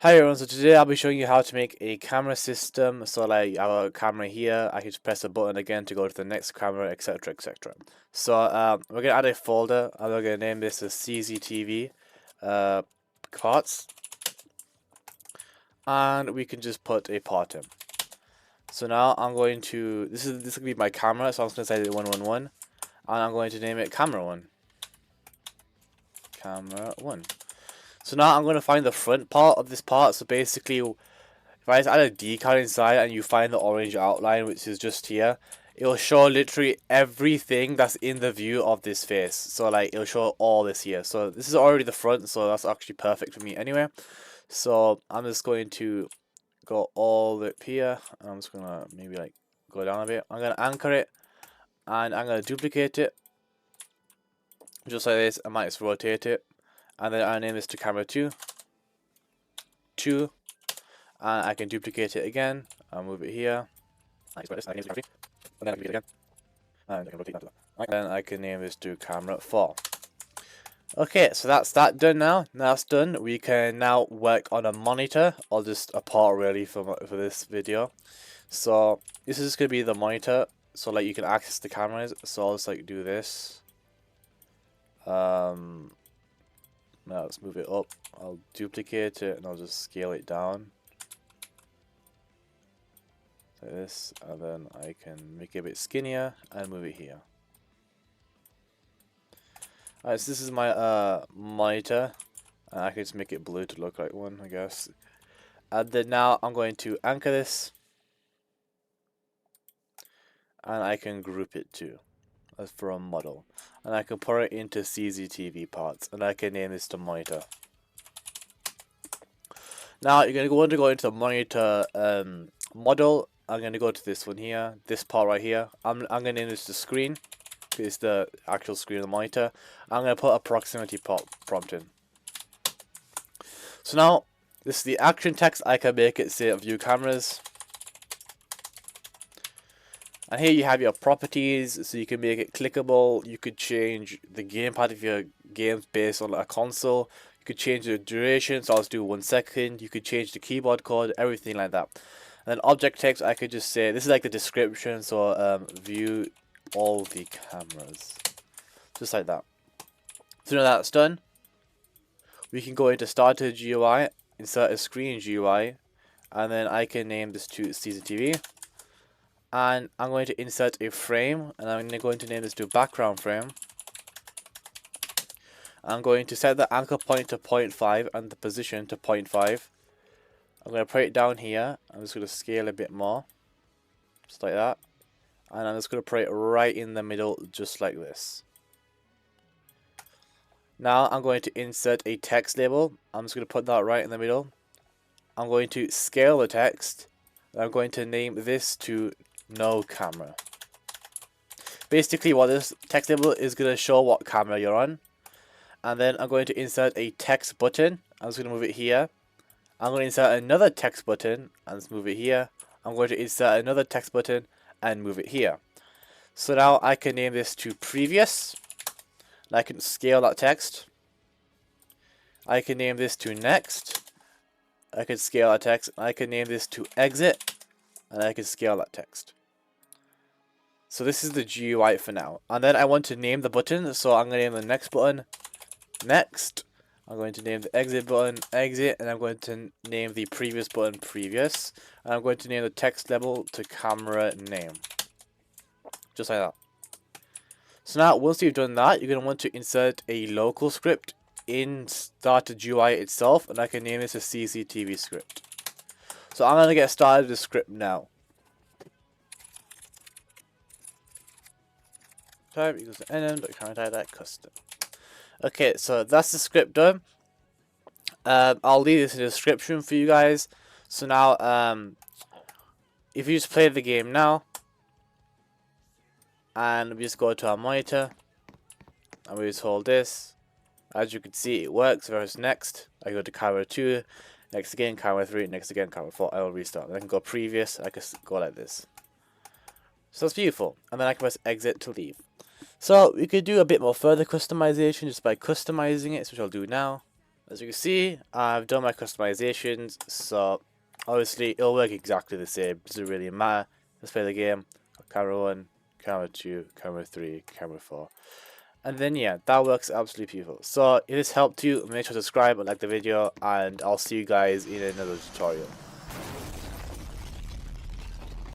Hi everyone, so today I'll be showing you how to make a camera system. So like I have a camera here, I can just press a button again to go to the next camera, etc, etc. So we're gonna add a folder and we're gonna name this as CCTV parts, and we can just put a part in. So now I'm going to, this will be my camera, so I'm just gonna say 111, and I'm going to name it camera 1. Camera 1. So now I'm going to find the front part of this part. So basically, if I just add a decal inside and you find the orange outline, which is just here, it will show literally everything that's in the view of this face. So like it'll show all this here. So this is already the front, so that's actually perfect for me anyway. So I'm just going to go all the way up here, and I'm just gonna maybe like go down a bit. I'm gonna anchor it, and I'm gonna duplicate it just like this. I might just rotate it, and then I name this to camera 2, 2. And I can duplicate it again. I'll move it here. And then I can do it again. And I can rotate that to that. Then I can name this to camera 4. Okay, so that's that done now. Now it's done, we can now work on a monitor, or just a part really for this video. So this is going to be the monitor, so like you can access the cameras. So I'll just like do this. Now let's move it up. I'll duplicate it and I'll just scale it down. Like this, and then I can make it a bit skinnier and move it here. Alright, so this is my monitor, and I can just make it blue to look like one, I guess. And then now I'm going to anchor this, and I can group it too, as for a model. And I can put it into CCTV parts, and I can name this to monitor. Now you're going to go into the monitor model. I'm going to go to this one here, this part right here. I'm going to name this the screen. It's the actual screen of the monitor. I'm going to put a proximity prompt in. So now, this is the action text. I can make it say view cameras. And here you have your properties, so you can make it clickable. You could change the gamepad if your game's based on a console. You could change the duration, so I'll just do 1 second. You could change the keyboard code, everything like that. And then object text, I could just say, this is like the description, so view all the cameras. Just like that. So now that's done, we can go into starter GUI, insert a screen GUI, and then I can name this to CCTV. And I'm going to insert a frame, and I'm going to name this to background frame. I'm going to set the anchor point to 0.5 and the position to 0.5. I'm going to put it down here. I'm just going to scale a bit more, just like that. And I'm just going to put it right in the middle, just like this. Now I'm going to insert a text label. I'm just going to put that right in the middle. I'm going to scale the text. I'm going to name this to no camera. Basically what this text label is going to show what camera you're on. And then I'm going to insert a text button. I'm just going to move it here. I'm going to insert another text button and let's move it here. I'm going to insert another text button and move it here. So now I can name this to previous. And I can scale that text. I can name this to next. I can scale that text. I can name this to exit. And I can scale that text. So this is the GUI for now. And then I want to name the button. So I'm going to name the next button next. I'm going to name the exit button exit, and I'm going to name the previous button previous, and I'm going to name the text label to camera name, just like that. So now once you've done that, you're going to want to insert a local script in starter GUI itself, and I can name this a CCTV script. So I'm going to get started with the script now. Type equals to nm, but can't type that custom. Okay, so that's the script done. I'll leave this in the description for you guys. So now, if you just play the game now, and we just go to our monitor, and we just hold this, as you can see, it works. Whereas next, I go to camera 2, next again, camera 3, next again, camera 4, I will restart. Then I can go previous, I can go like this. So that's beautiful. And then I can press exit to leave. So we could do a bit more further customization just by customizing it, which I'll do now. As you can see, I've done my customizations, so obviously it'll work exactly the same. Doesn't really matter. Let's play the game. Camera 1, camera 2, camera 3, camera 4. And then yeah, that works absolutely beautiful. So if this helped you, make sure to subscribe and like the video, and I'll see you guys in another tutorial.